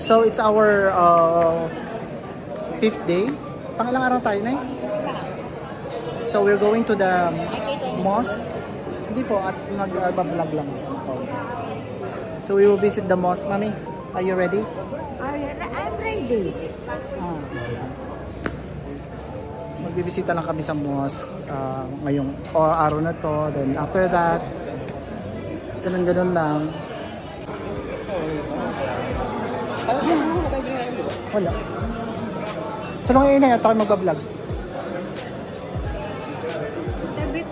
So it's our 5th day. Pangilang araw tayo na eh? So we're going to the mosque. Hindi po, at mag-vlog lang. So we will visit the mosque. Mami, are you ready? I'm ready. Magbibisita lang kami sa mosque ngayong araw na to. Then after that, ganun-ganun lang. Wala. So nung ngayon na tayo magbablog. Tabit.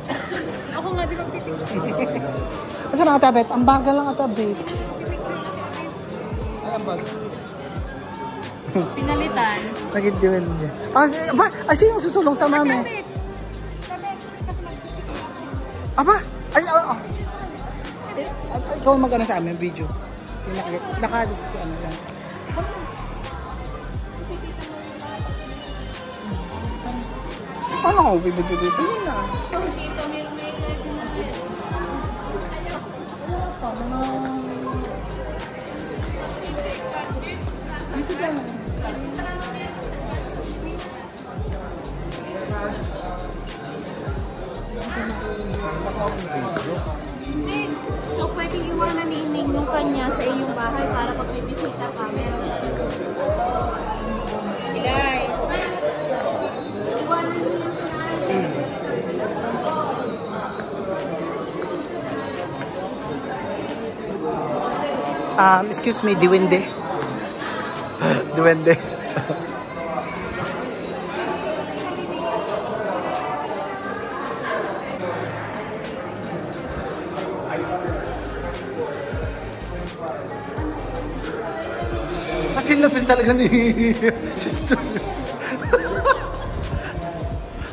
Ako nga di magpipicture. Saan ang atabit? Ang bagal lang atabit. Ay, ang bagal. Pinalitan. Nag-diwan niya. Ay, sino yung susulong sa mami? Tabit. Tabit. Kasi magpipicture. Aba! Ay, ikaw mag-ano sa amin, video. Naka-disc ano yan. Paano ako bibidyo dito? Yun na. Dito lang. So, pwede iwanan ni Ining yung kanya sa iyong bahay para pag may bisita ka, meron. Ilay. Iwanan niyo yung excuse me, Diwende. Diwende. Feel na feel talaga ni sister.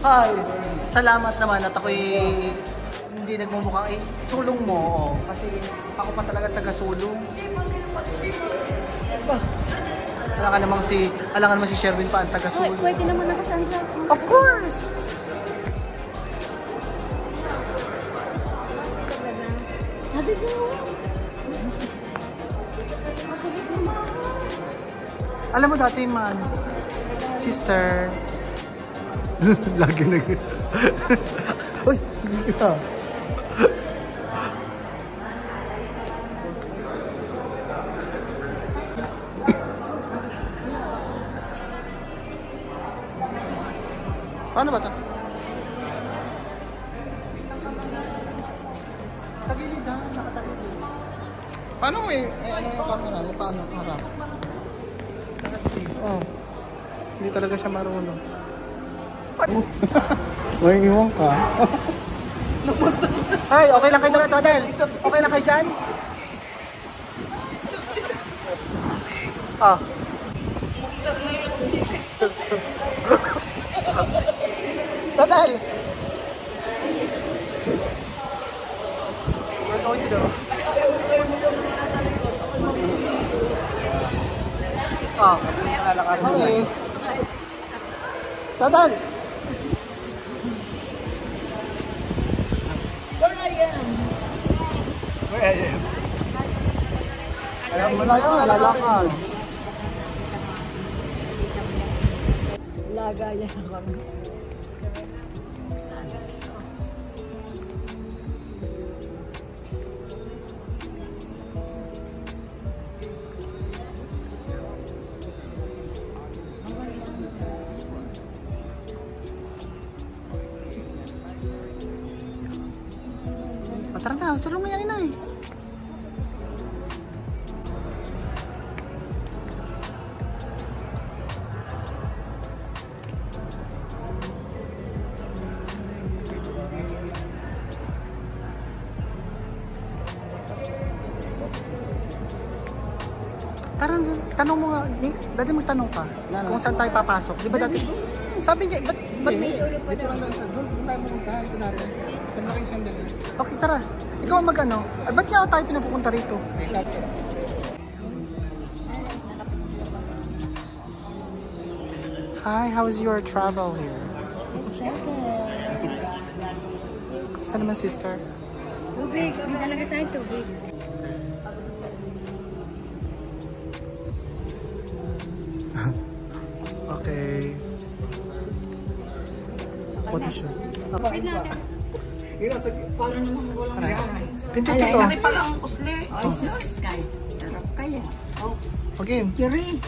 Hi. Salamat naman at ako'y hindi nagmumukhang sulong mo. Kasi ako pa talaga taga-sulong. Alangan naman si Sherwin pa ang taga-sulong. Pwede naman nakasangkas. Of course! Hadi ko. Alam mo dati man, sister. Lagi nag... Uy, sige ka. Paano ba ito? Tagilid ha, nakatagilid. Paano mo ano yung camera? Paano harap? Oh, hindi talaga siya marunong. May iwan ka. Ay, okay lang kayo doon, Tadel? Okay lang kayo dyan? Ah. Tadel! We're going to go. Ah. Okay. Tadel! Where I am? Where I am? Alam mo na yun, lalakad. Lagaya na kami. Pasarang na, sulong nga yung ina eh. Tanong mo nga, dati magtanong ka kung saan tayo papasok. Di ba dati? Sabi niya, ba't may... Dito lang daw sa doon. Kung tayo pumunta, ito natin. Saan na kayo sandali? Okay, tara. Ikaw ang mag-ano. Ba't niya tayo pinapupunta rito? Hi, how's your travel here? Saan naman, sister? Tubig. May talaga tayo tubig. photoshoot. Wait lang natin. Para naman walang yan. Pinto ito. Kami pala ang usli. Ay, sus, kay. Sarap kaya. Okay. Kiri.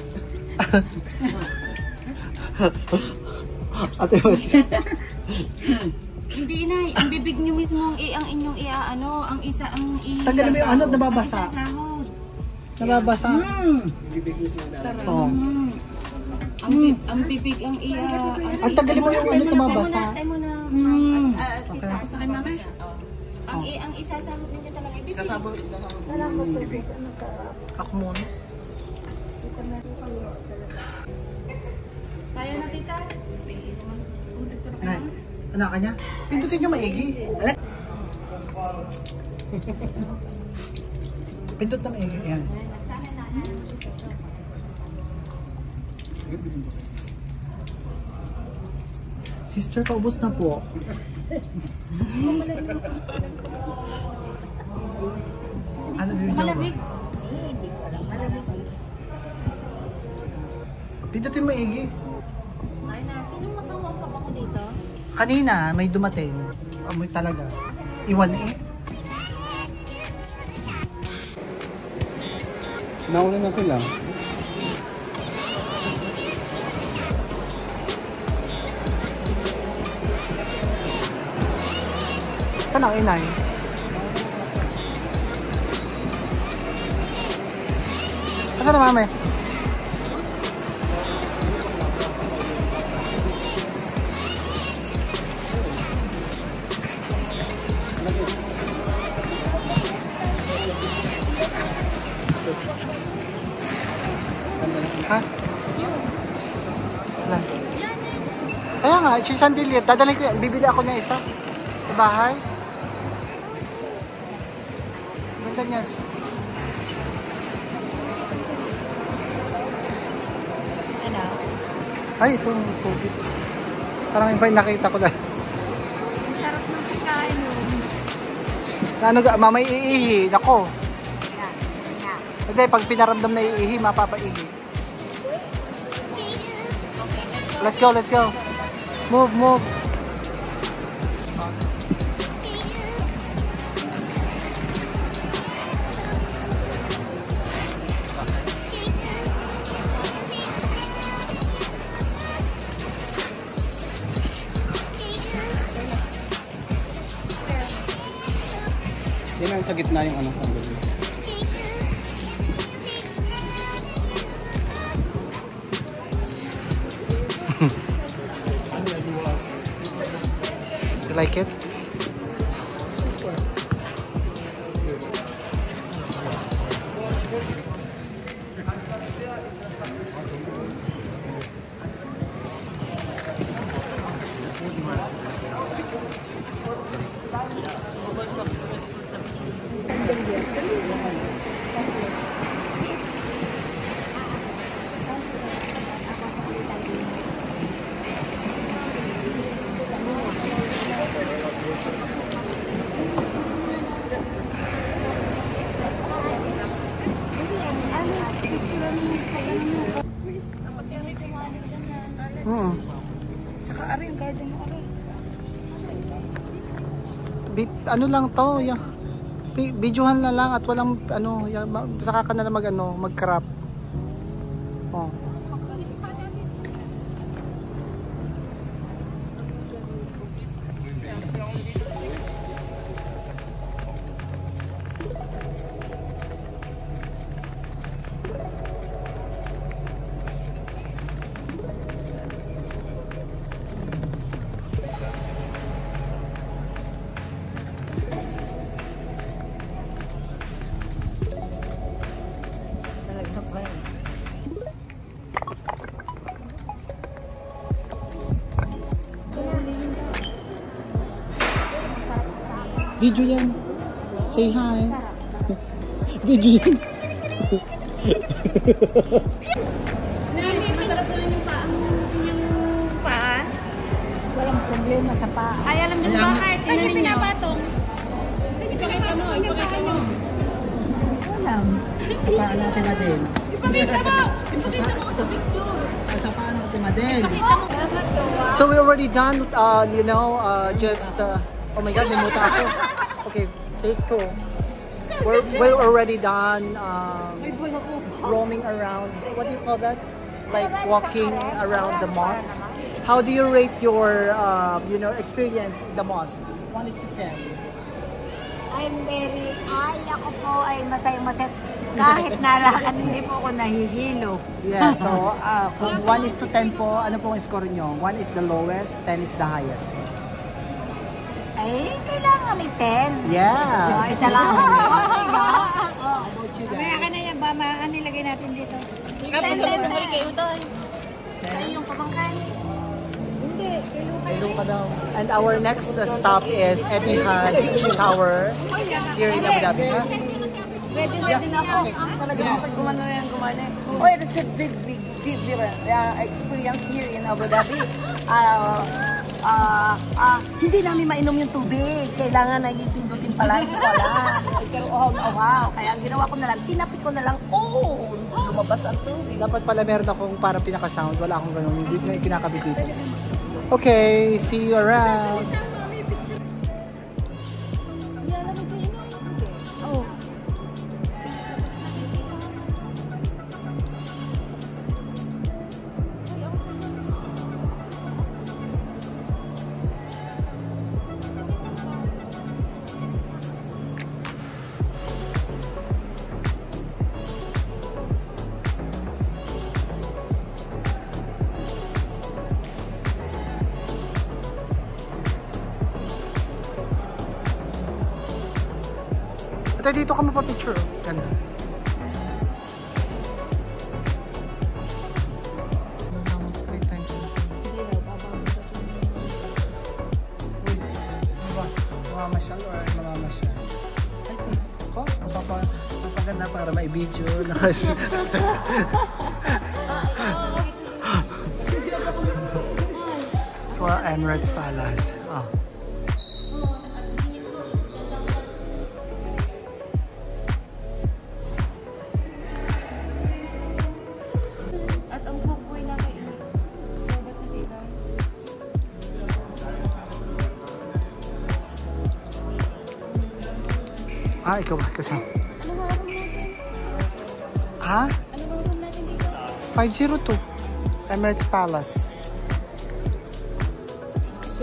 Ate, Hindi na, ang bibig nyo mismo ang inyong ang isa ang tanggalin mo yung ano, nababasa. sahod. Nababasa. Sarap. Oh. Ang bibig ang Ang tanggalin mo yung ano, nababasa. Tayo muna. Tapos sa kay mama. Ang isasahod ninyo talaga ibibig. Sasabot. Ako muna. Kaya na tita. Nay, anak ka niya? Pindutin niyo maigi. Pindot na maigi. Yan. Sister, paubos na po. Ano din niyo? Pindutin maigi. Ay na, sino makawag ka ba ko dito? Kanina, may dumating. Amoy talaga. Iwan eh. Nauna na sila. Saan ang inay? Saan na mami? Ha? Wala. Kaya nga, si Sandilier, dadalhin ko yan. Bibili ako niya isa sa bahay. Ganda niya. Ano? Ay, itong tubig. Parang iba yung nakita ko dahil. Sarap ng pagkain mo. Ano ga, mamay iihi. Nako. Hindi, pag pinaramdam na iihi, mapapaihi. Let's go, let's go. Move, move. Yan ang sa gitna yung ano. You like it? Tsaka ari yung garden mo ari. Ano lang to, yung videohan na lang at walang ano, saka ka na mag mag-crop. Oh. Video yan. Say hi. Video yan. Masarap doon yung paa. Walang problema sa paa. Ay, alam niyo bakit? Saan niyo pinapatong? Saan niyo pinapatong? Ipakita mo. Walang. Sa paa natin natin. Ipakita mo! Ipakita mo sa picture. Asa paano ito Madel? So we're already done, you know, oh my God, may muta ako. Okay, take 2. We're already done roaming around. What do you call that? Like walking around the mosque. How do you rate your, you know, experience in the mosque? 1 to 10. Ako po ay masayang-masaya. Kahit nalakad, hindi po ako nahihilo. Yeah, so kung 1 to 10 po, ano pong score nyo? 1 is the lowest, 10 is the highest. Ay, kailangan may 10. Yeah. Isa lang. About you guys? Mamaya ka na yan ba? Ano nilagay natin dito? Tapos sumumoy kayo doon. Kayo yung kabangkan. Hindi. Hello ka daw. And our next stop is Etihad Tower here in Abu Dhabi. Huh? Ready na ako. Talagang pag gumana na yan, gumana. Oh, it's a big experience here in Abu Dhabi. Hindi namin mainom yung tubig. Kailangan na ipindutin pala. Hindi ko alam. Pero wow. Kaya ang ginawa ko na lang, tinapik ko na lang, lumabas ang tubig. Dapat pala meron akong parang pinaka-sound. Wala akong ganun. Hindi na kinakabit dito. Okay, see you around. At dito ka mapapicture. Ganda. Mamamasyal or mamamasyal? Ay, ito. Napaganda para may video. For Emirates Palace. Oh. Ikaw ba kasama? Ano ba room natin? Ha? Ano ba room natin dito? 502 Emirates Palace.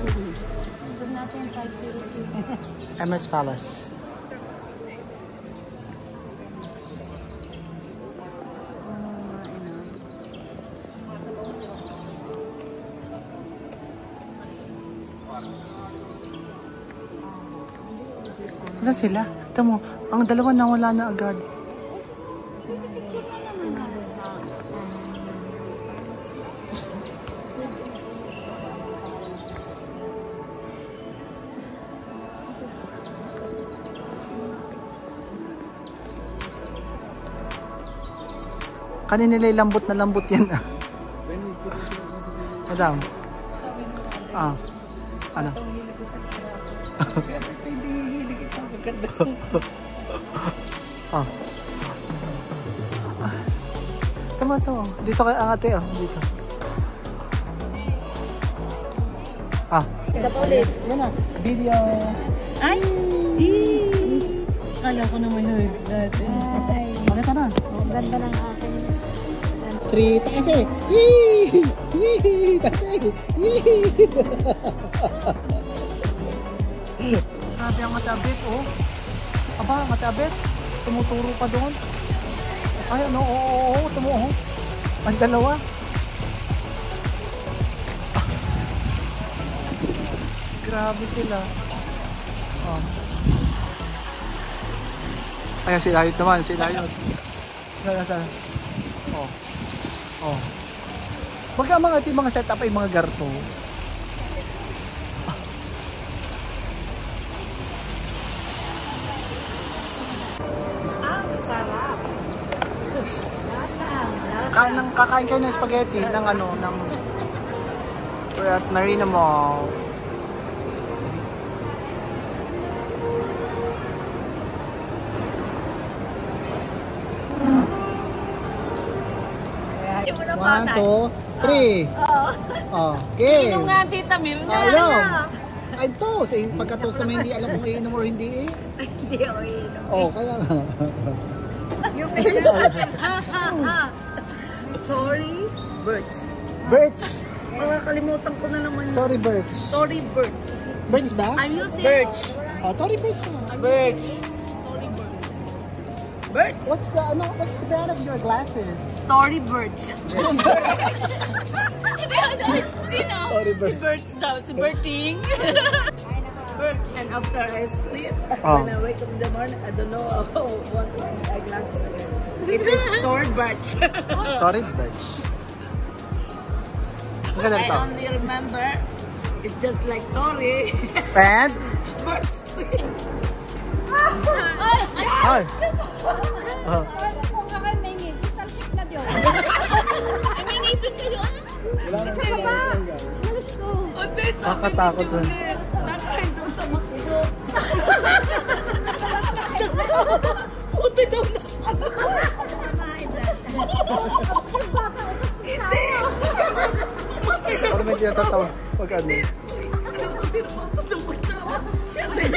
Room natin 502. Emirates Palace. Saan sila? Ito mo, ang dalawa nawala na agad. Kanina nila lambot na lambot yan. Madam. Ano? Tama to. Dito kay ang ate dito. Isa pa ulit. Yan na. Video. Ay! Kala ko naman yun natin. Pakita na. Ang ganda ng akin. 3, taas eh. Yee! Yee! Taas eh. Yee! Grabe ang matabit, oh. Aba, matabit. Tumuturo pa doon. Ay, ano, oo, tumuho. Ang dalawa. Grabe sila. Oh. Ayan, sila yun naman, sila yun. Sana. Oh. Baga mga setup ay mga garto. Kakain kayo ng spaghetti ng we're at Marina Mall. 1, 2, 3. Okay. Inom nga, Tita Mil. Ayaw. Ay, toast. Eh, pagka-toast naman hindi alam kung iinom or hindi eh. Hindi ako inom. Oh, kaya nga. Yung kaya Tory Birch. Birch. Makakalimutan ko na naman yun. Tory Birch. Tory Birch. Birch ba? I'm using Birch. Oh, Tory Birch. Birch. Tory Birch. Birch. What's the brand of your glasses? Tory Birch. Sino? Tory Si Birch. Bert daw, si Berting. Birch. And after I sleep, Oh. when I wake up in the morning, I don't know what is my eyeglasses again. It is Tory Birch. Tory Birch. Ang ganda I to. only remember it's just like Tory. And? Birch. Ay. Oh. kung nga kayo may ngipin, talsik na yun. Ay, may ngipin kayo. Nakakatakot dun. Nakain doon sa makso. Puti daw na sa Hindi. Parang may tinatatawa. Pag ano. Ano po sino po ito sa pagtawa? Siya din.